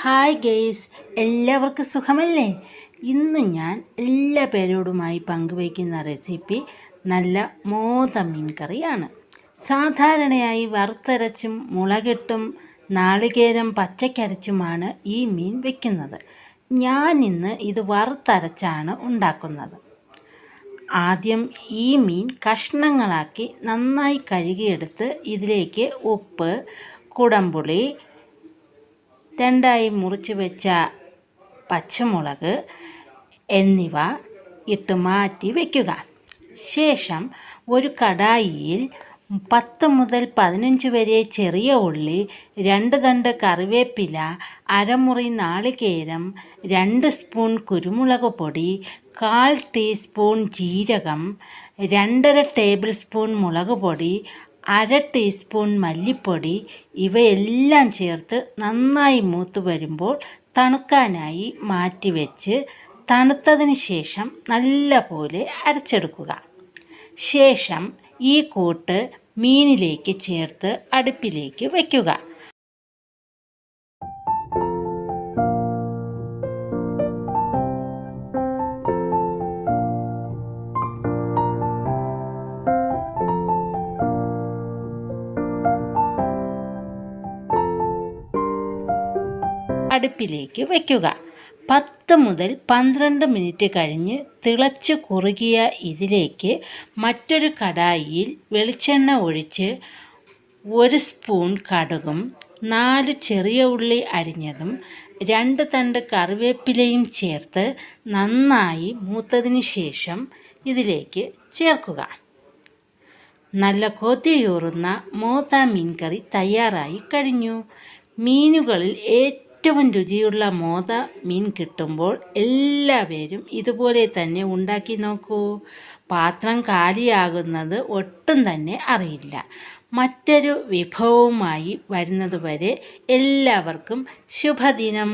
Hi guys, എല്ലാവർക്കും സുഖമല്ലേ? ഇന്ന് ഞാൻ എല്ലാ പേരോടുമായി പങ്കുവയ്ക്കുന്ന റെസിപ്പി നല്ല മോത മീൻ കറിയാണ്. സാധാരണയായി വറുത്തരച്ചും മുളകിട്ടും നാളികേരം പച്ചക്കരച്ചുമാണ് ഈ മീൻ വയ്ക്കുന്നത്. ഞാൻ ഇന്ന് ഇത് വറുത്തരച്ചാണ് ഉണ്ടാക്കുന്നത്. ആദ്യം ഈ മീൻ കഷ്ണങ്ങളാക്കി നന്നായി കഴുകിയെടുത്ത് ഇതിലേക്ക് ഉപ്പ്, കുടംപുളി, രണ്ടായി മുറിച്ച് വെച്ച പച്ചമുളക് എന്നിവ ഇട്ട് മാറ്റി വയ്ക്കുക. ശേഷം ഒരു കടായിയിൽ 10 മുതൽ 15 വരെ ചെറിയ ഉള്ളി, 2 തണ്ട് കറിവേപ്പില, അരമുറി നാളികേരം, 2 സ്പൂൺ കുരുമുളക് പൊടി, 1/4 ടീസ്പൂൺ ജീരകം, 2.5 ടേബിൾ സ്പൂൺ മുളക് പൊടി, 1/2 ടീസ്പൂൺ മല്ലിപ്പൊടി ഇവയെല്ലാം ചേർത്ത് നന്നായി മൂത്ത് വരുമ്പോൾ തണുക്കാനായി മാറ്റിവെച്ച് തണുത്തതിന് ശേഷം നല്ലപോലെ അരച്ചെടുക്കുക. ശേഷം ഈ കൂട്ട് മീനിലേക്ക് ചേർത്ത് അടുപ്പിലേക്ക് വയ്ക്കുക. അടുപ്പിലേക്ക് വയ്ക്കുക. 10 മുതൽ 12 മിനിറ്റ് കഴിഞ്ഞ് തിളച്ച് കുറുകിയ ഇതിലേക്ക് മറ്റൊരു കടായിയിൽ വെളിച്ചെണ്ണ ഒഴിച്ച് 1 സ്പൂൺ കടുകും 4 ചെറിയ ഉള്ളി അരിഞ്ഞതും 2 തണ്ട് കറിവേപ്പിലയും ചേർത്ത് നന്നായി മൂത്തതിന് ശേഷം ഇതിലേക്ക് ചേർക്കുക. നല്ല കൊതിയൂറുന്ന മോത മീൻ കറി തയ്യാറായി കഴിഞ്ഞു. മീനുകളിൽ ഏറ്റവും രുചിയുള്ള മോത മീൻ കിട്ടുമ്പോൾ എല്ലാവരും ഇതുപോലെ തന്നെ ഉണ്ടാക്കി നോക്കൂ. പാത്രം കാലിയാകുന്നത് ഒട്ടും തന്നെ അറിയില്ല. മറ്റൊരു വിഭവവുമായി വരുന്നതുവരെ എല്ലാവർക്കും ശുഭദിനം.